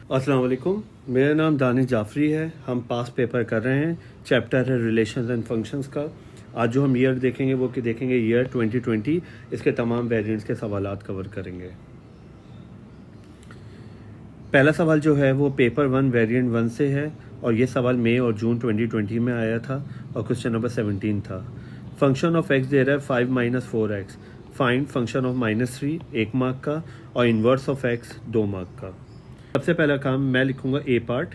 अस्सलाम वालेकुम, मेरा नाम दानिश जाफ़री है। हम पास पेपर कर रहे हैं, चैप्टर है रिलेशंस एंड फंक्शंस का। आज जो हम ईयर देखेंगे वो कि देखेंगे ईयर 2020, इसके तमाम वेरिएंट्स के सवालात कवर करेंगे। पहला सवाल जो है वो पेपर 1 वेरिएंट 1 से है और ये सवाल मई और जून 2020 में आया था और क्वेश्चन नंबर 17 था। फंक्शन ऑफ एक्स दे रहा है 5 - 4x, find function of -3 1 mark का और इन्वर्स ऑफ एक्स 2 मार्क का। सबसे पहला काम मैं लिखूंगा ए पार्ट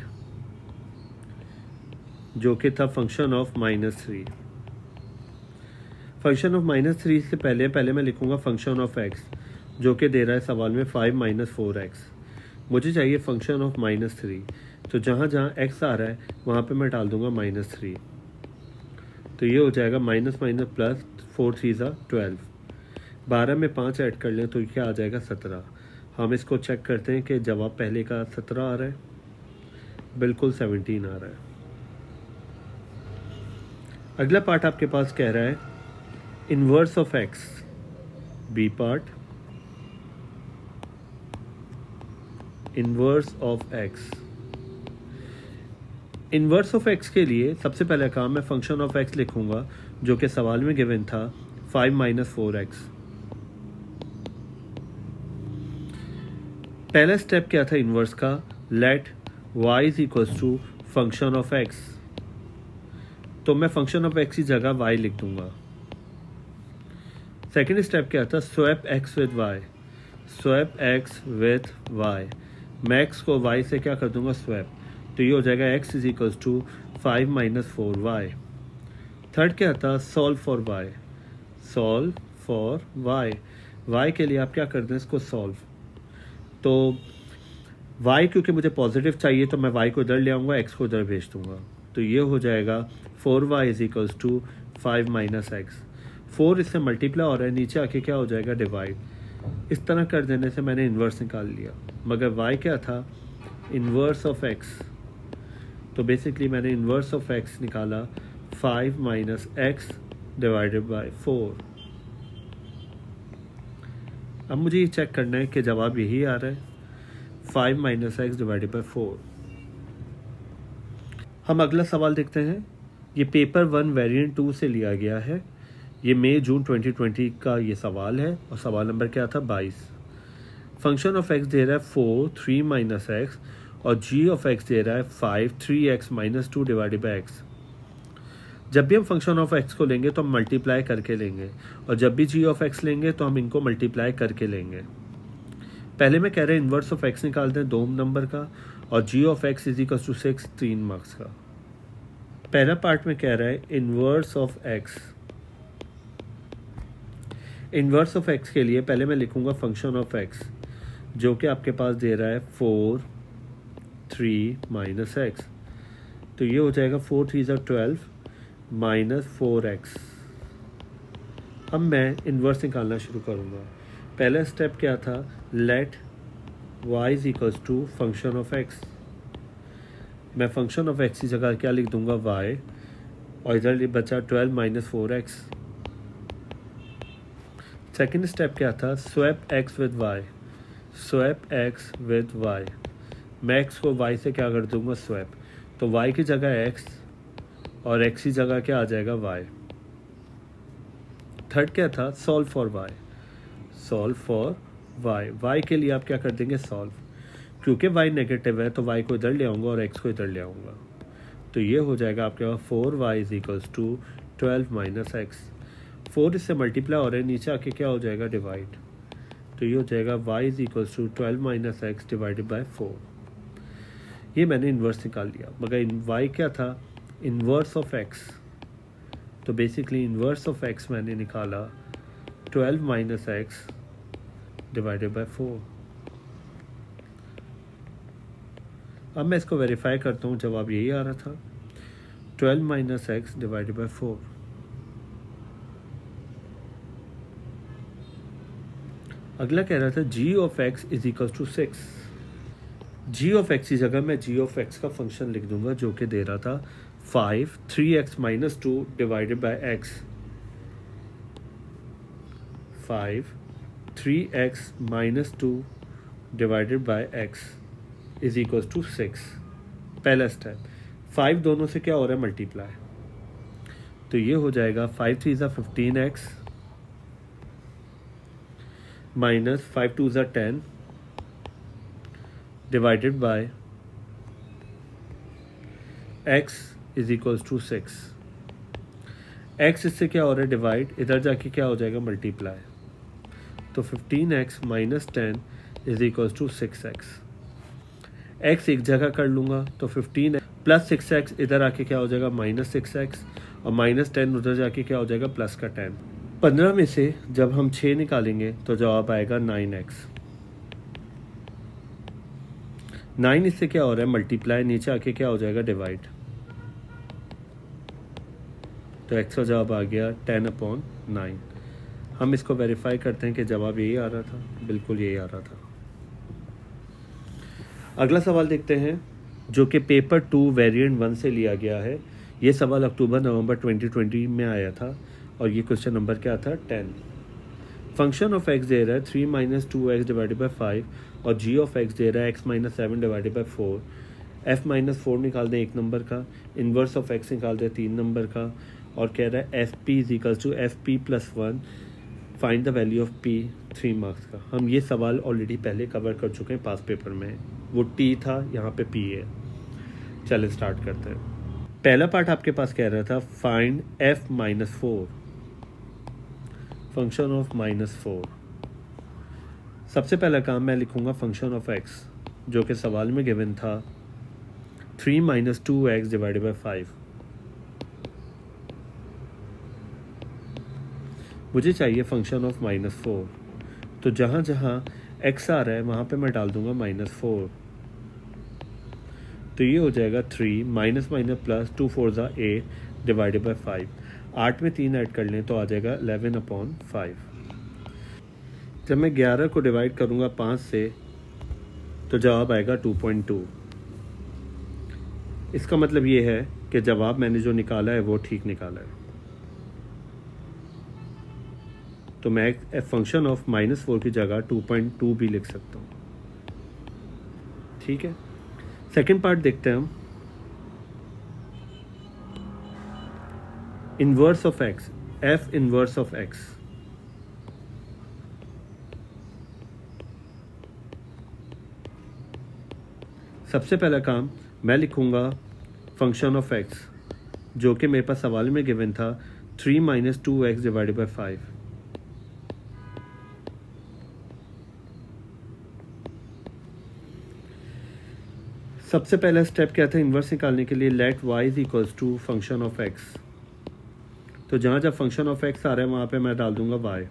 जो कि था फंक्शन ऑफ -3। फंक्शन ऑफ -3 से पहले मैं लिखूंगा फंक्शन ऑफ एक्स जो कि दे रहा है सवाल में 5 - 4x। मुझे चाहिए फंक्शन ऑफ -3, तो जहाँ जहाँ x आ रहा है वहाँ पे मैं डाल दूंगा -3। तो ये हो जाएगा माइनस माइनस प्लस 4 3 12। 12 में 5 ऐड कर लें तो क्या आ जाएगा 17। हम इसको चेक करते हैं कि जवाब पहले का 17 आ रहा है, बिल्कुल 17 आ रहा है। अगला पार्ट आपके पास कह रहा है inverse of x, B part inverse of x. Inverse of x के लिए सबसे पहला काम मैं फंक्शन ऑफ एक्स लिखूंगा जो कि सवाल में गिवन था 5 - 4x। पहला स्टेप क्या था इन्वर्स का, let y is equals to function of x। तो मैं फंक्शन ऑफ x की जगह y लिख दूंगा। सेकेंड स्टेप क्या था, swap x with y, swap x with y। मैं x को y से क्या कर दूंगा स्वैप, तो ये हो जाएगा x is equals to 5 - 4y। Third क्या था, solve for y, solve for y के लिए आप क्या कर दें इसको सॉल्व। तो y क्योंकि मुझे पॉजिटिव चाहिए तो मैं y को इधर ले आऊँगा, x को इधर भेज दूँगा। तो ये हो जाएगा 4y is equals to 5 - x। 4 इससे मल्टीप्लाई हो रहा है, नीचे आके क्या हो जाएगा डिवाइड। इस तरह कर देने से मैंने इन्वर्स निकाल लिया, मगर y क्या था, इन्वर्स ऑफ x। तो बेसिकली मैंने इन्वर्स ऑफ x निकाला 5 - x डिवाइडेड बाय 4। अब मुझे ये चेक करना है कि जवाब यही आ रहा है 5 - x डिवाइडेड बाय 4। हम अगला सवाल देखते हैं। ये पेपर 1 वेरिएंट 2 से लिया गया है। ये मई जून 2020 का ये सवाल है और सवाल नंबर क्या था 22। फंक्शन ऑफ x दे रहा है 4 3 - x और g ऑफ x दे रहा है 5 3x - 2 डिवाइडेड बाय x। जब भी हम फंक्शन ऑफ x को लेंगे तो हम मल्टीप्लाई करके लेंगे और जब भी g ऑफ x लेंगे तो हम इनको मल्टीप्लाई करके लेंगे। पहले मैं कह रहा हूँ इन्वर्स ऑफ x निकालते हैं 2 नंबर का और g of x is equal to 6 3 marks का। पहला पार्ट में कह रहा है inverse of x। Inverse of x के लिए पहले मैं लिखूंगा फंक्शन ऑफ x जो कि आपके पास दे रहा है 4 3 - x। तो ये हो जाएगा 4 3 12 माइनस 4x। अब मैं इन्वर्स निकालना शुरू करूँगा। पहला स्टेप क्या था, let y is equals to function of x। मैं फंक्शन ऑफ x की जगह क्या लिख दूंगा y और इधर बचा 12 - 4x। सेकेंड स्टेप क्या था, swap x with y, swap x with y। मैं x को y से क्या कर दूंगा स्वैप, तो y की जगह x और x की जगह क्या आ जाएगा y। थर्ड क्या था, solve for y, solve for y के लिए आप क्या कर देंगे सॉल्व। क्योंकि y नेगेटिव है तो y को इधर ले आऊँगा और x को इधर ले आऊँगा। तो ये हो जाएगा आपके पास 4y is equals to 12 - x। 4 इससे मल्टीप्लाई हो रहा है, नीचे आके क्या हो जाएगा डिवाइड। तो ये हो जाएगा y is equals to 12 - x divided by 4। ये मैंने इन्वर्स निकाल लिया, मगर y क्या था, इन्वर्स ऑफ x। तो बेसिकली इन्वर्स ऑफ x मैंने निकाला 12 - x डिवाइडेड बाय 4। अब मैं इसको वेरीफाई करता हूँ, जवाब यही आ रहा था 12 - x डिवाइडेड बाय 4। अगला कह रहा था g of x is equal to 6। g of x की जगह मैं g ऑफ x का फंक्शन लिख दूंगा जो कि दे रहा था 5 3x - 2 divided by x। 5 3x - 2 divided by x is equals to 6। पहला स्टेप, 5 दोनों से क्या हो रहा है, मल्टीप्लाई। तो ये हो जाएगा 5 3 ज़ा 15x माइनस 5 2 ज़ा 10 divided by x is equals to 6। x इससे क्या हो रहा है, डिवाइड, इधर जाके क्या हो जाएगा, मल्टीप्लाई। तो 15x minus 10 is equals to 6x। x एक जगह कर लूँगा तो 15 प्लस 6x इधर आके क्या हो जाएगा, माइनस 6x, और माइनस 10 उधर जाके क्या हो जाएगा, प्लस का 10। 15 में से जब हम 6 निकालेंगे तो जवाब आएगा 9x। 9 इससे क्या हो रहा है, मल्टीप्लाई, नीचे आके क्या हो जाएगा, डिवाइड। तो x का जवाब आ गया 10/9। हम इसको वेरीफाई करते हैं कि जवाब यही आ रहा था, बिल्कुल यही आ रहा था। अगला सवाल देखते हैं जो कि पेपर 2 वेरिएंट 1 से लिया गया है। ये सवाल अक्टूबर-नवंबर 2020 में आया था और ये क्वेश्चन नंबर क्या था, 10। फंक्शन ऑफ x दे रहा है 3 माइनस 2x डिवाइडेड बाई 5 और g ऑफ x दे रहा है x minus 7 divided by 4। f minus 4 निकाल दें 1 नंबर का, इन्वर्स ऑफ x निकाल दें 3 नंबर का, और कह रहा है F P is equals to F P plus 1, find the value of p 3 marks का। हम ये सवाल ऑलरेडी पहले कवर कर चुके हैं पास पेपर में, वो t था, यहाँ पे p है। चलिए स्टार्ट करते हैं। पहला पार्ट आपके पास कह रहा था find f minus 4, function of minus 4। सबसे पहला काम मैं लिखूंगा फंक्शन ऑफ x, जो कि सवाल में गिवन था 3 माइनस 2x डिवाइडेड बाई 5। मुझे चाहिए फंक्शन ऑफ माइनस 4, तो जहाँ जहाँ x आ रहा है वहाँ पे मैं डाल दूंगा माइनस 4। तो ये हो जाएगा 3 माइनस माइनस प्लस 2 4 ज़ा 8 डिवाइडेड बाई 5। 8 में 3 ऐड कर लें तो आ जाएगा 11/5। जब मैं 11 को डिवाइड करूँगा 5 से तो जवाब आएगा 2.2। इसका मतलब ये है कि जवाब मैंने जो निकाला है वो ठीक निकाला है। तो मैं फंक्शन ऑफ माइनस 4 की जगह 2.2 भी लिख सकता हूँ। ठीक है, सेकेंड पार्ट देखते हैं हम। Inverse of x, F inverse of x. सबसे पहला काम मैं लिखूंगा फंक्शन ऑफ एक्स, जो कि मेरे पास सवाल में गिवन था 3 माइनस 2x डिवाइडेड बाई 5। सबसे पहला स्टेप क्या था, इन्वर्स निकालने के लिए let y is equals to function of x। तो जहाँ जहाँ फंक्शन ऑफ x आ रहा है वहाँ पे मैं डाल दूंगा y।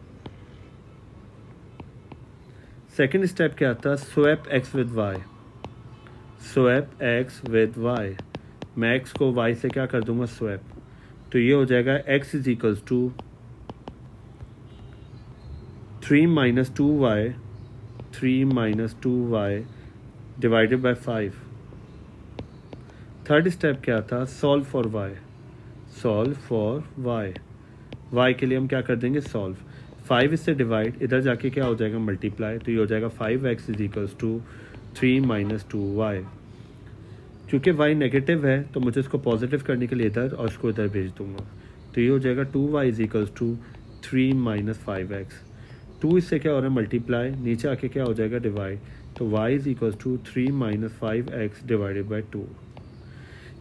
सेकेंड स्टेप क्या था, swap x with y। Swap x with y, मैं x को y से क्या कर दूंगा, स्वैप। तो ये हो जाएगा x is equals to 3 minus 2y, 3 minus 2y divided by 5। Third step क्या था, solve for y। Solve for y के लिए हम क्या कर देंगे, सॉल्व। 5 इससे डिवाइड, इधर जाके क्या हो जाएगा, मल्टीप्लाई। तो ये हो जाएगा 5x is equals to 3 minus 2y। क्योंकि y नेगेटिव है तो मुझे इसको पॉजिटिव करने के लिए इधर और इसको इधर भेज दूंगा। तो ये हो जाएगा 2y is equals to 3 minus 5x। 2 इससे क्या हो रहा है, मल्टीप्लाई, नीचे आके क्या हो जाएगा, डिवाइड। तो y is equals to 3 minus 5x divided by 2।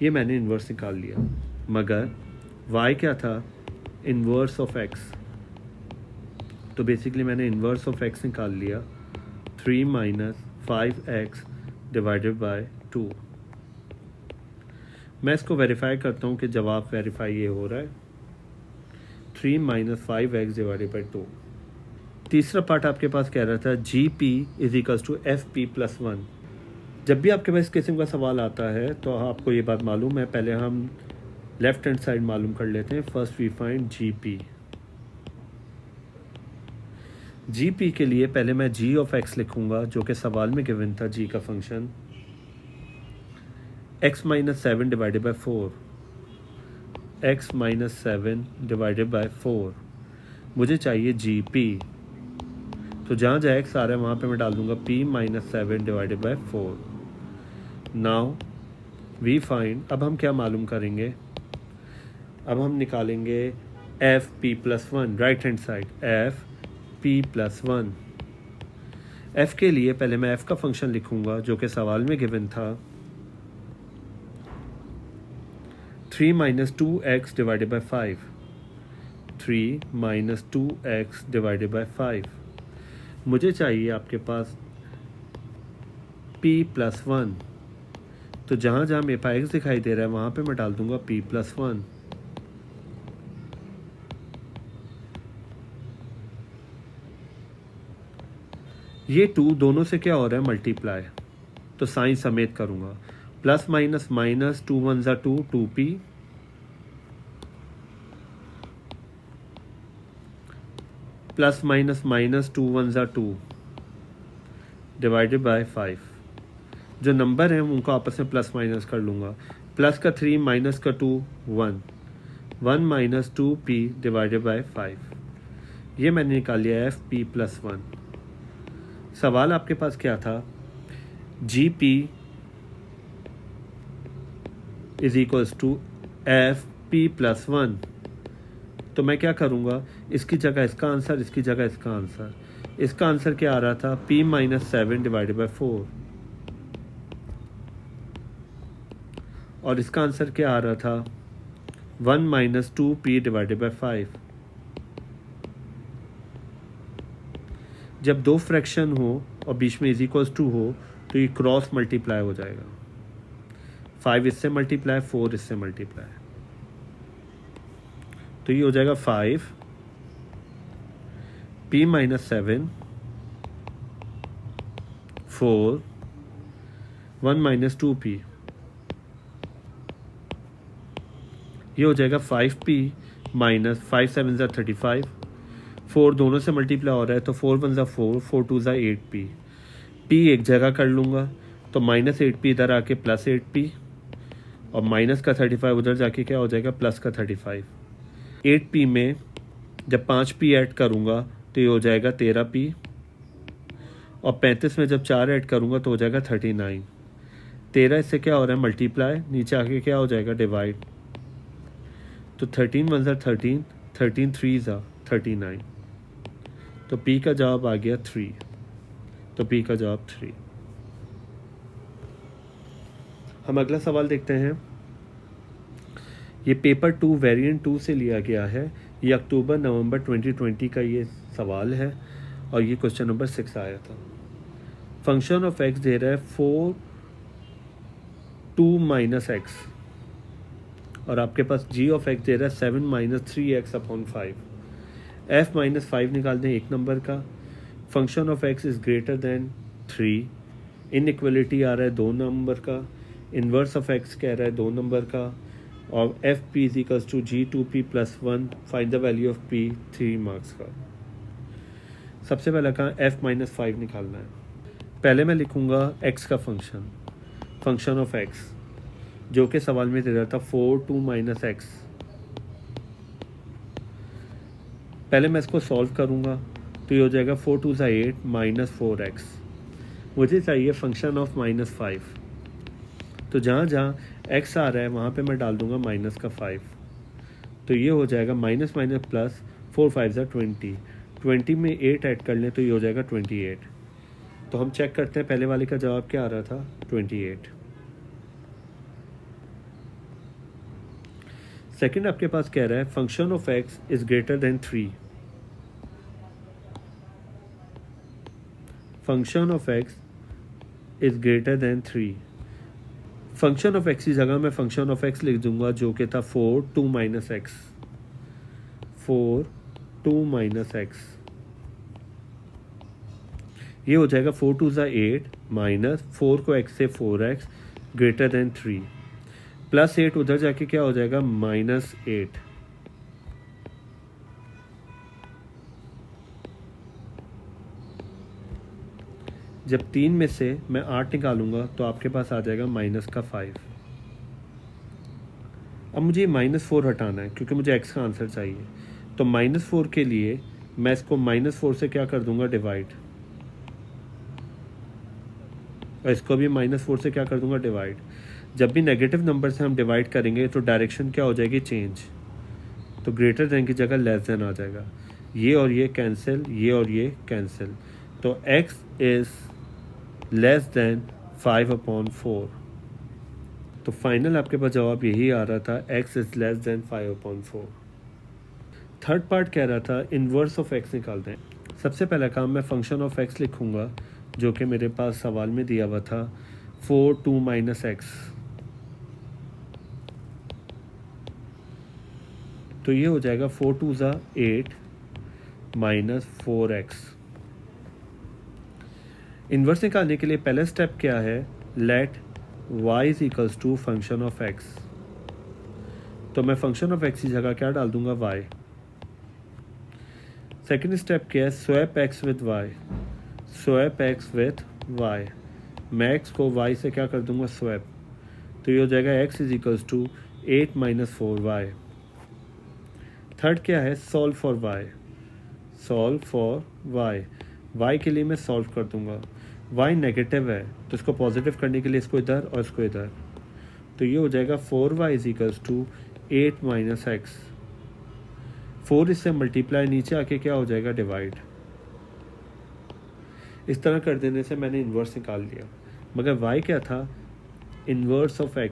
ये मैंने इन्वर्स निकाल लिया, मगर y क्या था, इन्वर्स ऑफ x। तो बेसिकली मैंने इन्वर्स ऑफ x निकाल लिया, 3 माइनस 5x डिवाइडेड बाय 2। मैं इसको वेरीफाई करता हूँ कि जवाब वेरीफाई ये हो रहा है, 3 माइनस 5x डिवाइडेड बाई 2। तीसरा पार्ट आपके पास कह रहा था G P is equals to F P plus 1। जब भी आपके पास इस किस्म का सवाल आता है तो आपको ये बात मालूम है, पहले हम लेफ्ट हैंड साइड मालूम कर लेते हैं। First we find G P. G P के लिए पहले मैं जी ऑफ एक्स लिखूंगा, जो कि सवाल में गिवन था, जी का function x minus 7 divided by 4, x minus 7 divided by 4। मुझे चाहिए जी पी, तो जहाँ जहाँ x आ रहा है वहाँ पे मैं डाल दूंगा p minus 7 divided by 4। Now we find, अब हम क्या मालूम करेंगे, अब हम निकालेंगे F P plus one, right hand side F P plus one. F के लिए पहले मैं एफ का फंक्शन लिखूंगा जो कि सवाल में गिवन था 3 minus 2x divided by 5, 3 minus 2x divided by 5। मुझे चाहिए आपके पास p प्लस वन, तो जहाँ जहाँ मेरे पास x दिखाई दे रहा है वहाँ पे मैं डाल दूंगा p प्लस वन। ये 2 दोनों से क्या हो रहा है, मल्टीप्लाई, तो साइन समेत करूँगा, प्लस माइनस माइनस, 2 वन ज़ा 2, 2p, plus minus minus, 2 one ज़ा 2 डिवाइडेड बाय 5। जो नंबर हैं उनको आपस में प्लस माइनस कर लूँगा, प्लस का 3 माइनस का 2 1, 1 माइनस 2p डिवाइडेड बाय 5। ये मैंने निकाल लिया एफ पी प्लस वन। सवाल आपके पास क्या था, G P is equals to F P plus one. तो मैं क्या करूँगा, इसकी जगह इसका आंसर, इसकी जगह इसका आंसर। इसका आंसर क्या आ रहा था, p माइनस 7 डिवाइडेड बाई 4, और इसका आंसर क्या आ रहा था 1 माइनस 2p डिवाइडेड बाई 5। जब दो फ्रैक्शन हो और बीच में इज इक्वल्स टू हो तो ये क्रॉस मल्टीप्लाई हो जाएगा, 5 इससे मल्टीप्लाई, 4 इससे मल्टीप्लाई, तो ये हो जाएगा 5 p माइनस 7 4 1 माइनस 2p, ये हो जाएगा 5p माइनस 5 7 ज़ा 35, 4 दोनों से मल्टीप्लाई हो रहा है तो 4 1 ज़ा 4, 4 2 ज़ा 8p, p एक जगह कर लूँगा तो माइनस 8p इधर आके प्लस 8p, और माइनस का 35 उधर जाके क्या हो जाएगा प्लस का 35। 8p में जब 5p ऐड करूँगा तो ये हो जाएगा 13p, और 35 में जब 4 ऐड करूँगा तो हो जाएगा 39। 13 इससे क्या हो रहा है मल्टीप्लाई, नीचे आके क्या हो जाएगा डिवाइड, तो 13 1 ज़ा 13, 13 3 ज़ा 39, तो p का जवाब आ गया 3, तो p का जवाब 3। हम अगला सवाल देखते हैं। ये पेपर 2 वेरिएंट 2 से लिया गया है, ये अक्टूबर नवंबर 2020 का ये सवाल है और ये क्वेश्चन नंबर 6 आया था। फंक्शन ऑफ x दे रहा है 4 2 माइनस एक्स, और आपके पास g ऑफ x दे रहा है 7 minus 3x upon 5। f minus 5 निकाल दें एक नंबर का, function of x is greater than 3, inequality आ रहा है 2 नंबर का, इन्वर्स ऑफ x कह रहा है 2 नंबर का, और F P is equals to G 2p plus 1, find the value of p 3 marks का। सबसे पहले कहा f माइनस 5 निकालना है। पहले मैं लिखूँगा x का फंक्शन, फंक्शन ऑफ x जो कि सवाल में दे रहा था 4 2 माइनस एक्स। पहले मैं इसको सॉल्व करूँगा तो ये हो जाएगा 4 2 ज़ा 8 माइनस 4x। मुझे चाहिए फंक्शन ऑफ माइनस 5, तो जहाँ जहाँ x आ रहा है वहाँ पे मैं डाल दूँगा माइनस का 5, तो ये हो जाएगा माइनस माइनस प्लस, 4 5 ज़ा 20, 20 में 8 ऐड कर लें तो ये हो जाएगा 28। तो हम चेक करते हैं पहले वाले का जवाब क्या आ रहा था 28। सेकंड आपके पास कह रहा है function of x is greater than 3, function of x is greater than 3। Function of x की जगह मैं फंक्शन ऑफ x लिख दूंगा जो कि था 4 2 माइनस एक्स, 4 2 माइनस एक्स, ये हो जाएगा 4 2 ज़ा 8 माइनस 4 को x से 4x ग्रेटर देन 3, प्लस 8 उधर जाके क्या हो जाएगा माइनस 8। जब 3 में से मैं 8 निकालूंगा तो आपके पास आ जाएगा माइनस का 5। अब मुझे माइनस 4 हटाना है क्योंकि मुझे x का आंसर चाहिए, तो माइनस 4 के लिए मैं इसको माइनस 4 से क्या कर दूंगा डिवाइड, और इसको भी -4 से क्या कर दूंगा, डिवाइड। जब भी नेगेटिव नंबर से हम डिवाइड करेंगे तो डायरेक्शन क्या हो जाएगी, चेंज। तो ग्रेटर देन की जगह लेस देन आ जाएगा। ये और ये कैंसिल, ये और ये कैंसिल। तो x इज़ लेस देन 5/4। तो फाइनल आपके पास जवाब यही आ रहा था, x is less than 5/4। Third part कह रहा था इन्वर्स ऑफ x निकालते हैं। सबसे पहला काम मैं फंक्शन ऑफ x लिखूंगा, जो कि मेरे पास सवाल में दिया हुआ था 4 2 - x। तो ये हो जाएगा 4 2 ज़ा 8 -4x। इन्वर्स निकालने के लिए पहला स्टेप क्या है, let y is equals to function of x। तो मैं फंक्शन ऑफ x की जगह क्या डाल दूंगा, y। सेकेंड स्टेप क्या है, swap x with y। Swap x with y। मैं x को y से क्या कर दूंगा, स्वैप। तो ये हो जाएगा x is equals to 8 - 4y। Third क्या है, solve for y। Solve for y के लिए मैं सॉल्व कर दूंगा। y नेगेटिव है तो इसको पॉजिटिव करने के लिए इसको इधर और इसको इधर। तो ये हो जाएगा 4y is equals to 8 - x। 4 इससे मल्टीप्लाई, नीचे आके क्या हो जाएगा, डिवाइड। इस तरह कर देने से मैंने इन्वर्स निकाल लिया। मगर y क्या था, इन्वर्स ऑफ x।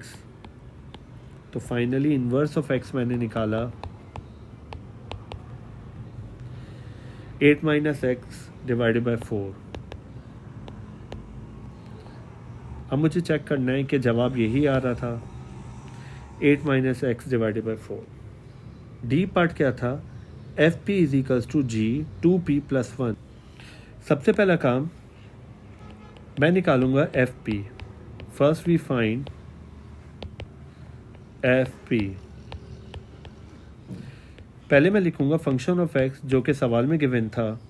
तो फाइनली इन्वर्स ऑफ x मैंने निकाला 8 - x डिवाइडेड बाय 4। अब मुझे चेक करना है कि जवाब यही आ रहा था, 8 - x divided by 4। D part क्या था, F P is equals to G 2p + 1। सबसे पहला काम मैं निकालूंगा F P. First we find F P. पहले मैं लिखूंगा फंक्शन ऑफ x, जो कि सवाल में गिवन था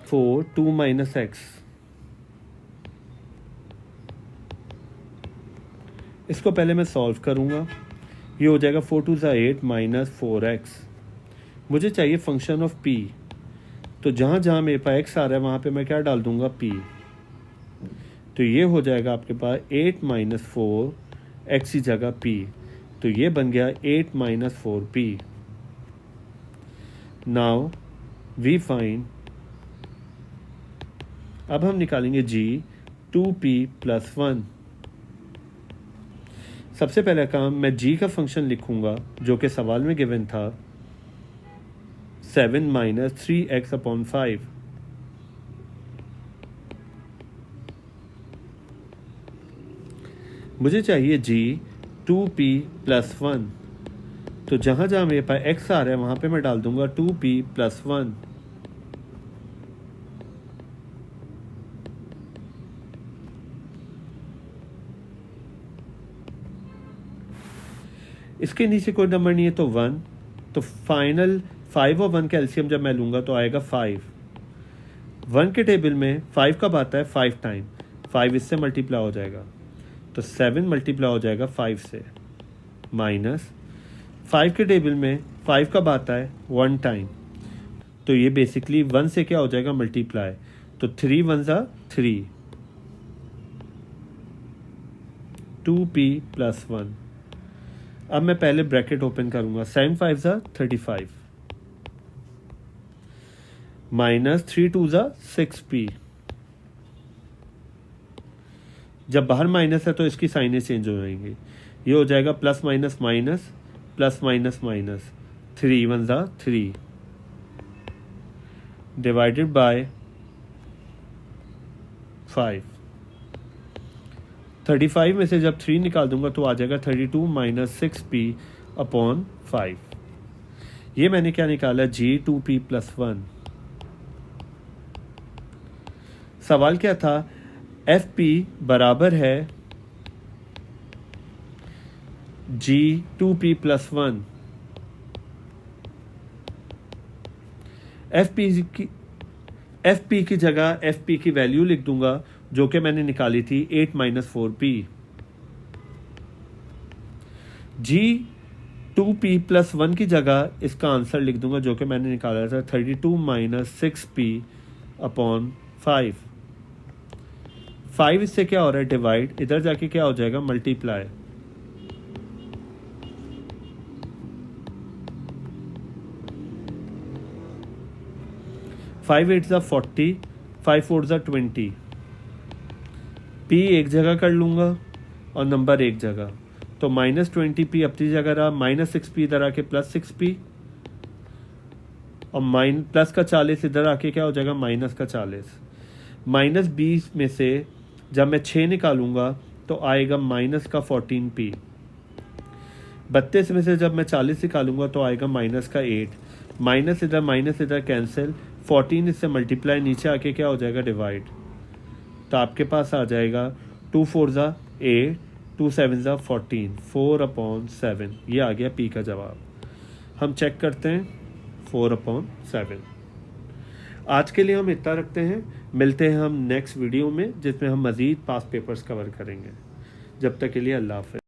4 2 - x। इसको पहले मैं सॉल्व करूंगा। ये हो जाएगा 4 2 ज़ा 8 -4x। मुझे चाहिए फंक्शन ऑफ p। तो जहाँ जहाँ मेरे पास x आ रहा है वहाँ पे मैं क्या डाल दूंगा, p। तो ये हो जाएगा आपके पास 8 - 4 x की जगह p। तो ये बन गया 8 - 4p। नाउ वी फाइंड, अब हम निकालेंगे g 2p + 1। सबसे पहला काम मैं g का फंक्शन लिखूंगा, जो कि सवाल में गिवन था 7 - 3x/5। मुझे चाहिए g 2p + 1। तो जहाँ जहाँ मेरे पास x आ रहा है वहाँ पे मैं डाल दूंगा 2p + 1। इसके नीचे कोई नंबर नहीं है तो 1। तो फाइनल 5 और 1 का एलसीएम जब मैं लूँगा तो आएगा 5। 1 के टेबल में 5 कब आता है, 5 टाइम। 5 इससे मल्टीप्लाई हो जाएगा तो 7 मल्टीप्लाई हो जाएगा 5 से। माइनस 5 के टेबल में 5 कब आता है, 1 टाइम। तो ये बेसिकली 1 से क्या हो जाएगा, मल्टीप्लाई। तो 3 1 ज़ा 3, 2p + 1। अब मैं पहले ब्रैकेट ओपन करूंगा, 7 5 ज़ा 35 माइनस 3 2 ज़ा 6p। जब बाहर माइनस है तो इसकी साइनें चेंज हो जाएंगी। ये हो जाएगा plus minus minus plus minus minus, 3 1 ज़ा 3 डिवाइडेड बाय 5। 35 में से जब 3 निकाल दूंगा तो आ जाएगा 32 - 6p/5। ये मैंने क्या निकाला, g 2p + 1। सवाल क्या था, fp बराबर है g 2p + 1। fp की जगह fp की वैल्यू लिख दूंगा, जो कि मैंने निकाली थी 8 - 4p। g 2p + 1 की जगह इसका आंसर लिख दूंगा, जो कि मैंने निकाला था 32 - 6p/5। 5 इससे क्या हो रहा है डिवाइड, इधर जाके क्या हो जाएगा मल्टीप्लाई। फाइव एट ज़ा 40, 5 4 ज़ा 20। पी एक जगह कर लूँगा और नंबर एक जगह, तो -20p अपनी जगह रहा, -6p इधर आके +6p और प्लस का 40 इधर आके क्या हो जाएगा माइनस का 40। -20 में से जब मैं 6 निकालूंगा तो आएगा माइनस का 14p। 32 में से जब मैं 40 निकालूंगा तो आएगा माइनस का 8। माइनस इधर कैंसिल, 14 इससे मल्टीप्लाई, नीचे आके क्या हो जाएगा डिवाइड। तो आपके पास आ जाएगा 2 4 ज़ा 8, 2 7 ज़ा 14, 4/7। ये आ गया पी का जवाब। हम चेक करते हैं 4/7। आज के लिए हम इतना रखते हैं, मिलते हैं हम नेक्स्ट वीडियो में जिसमें हम मज़ीद पास्ट पेपर्स कवर करेंगे। जब तक के लिए अल्लाह हाफ़िज़।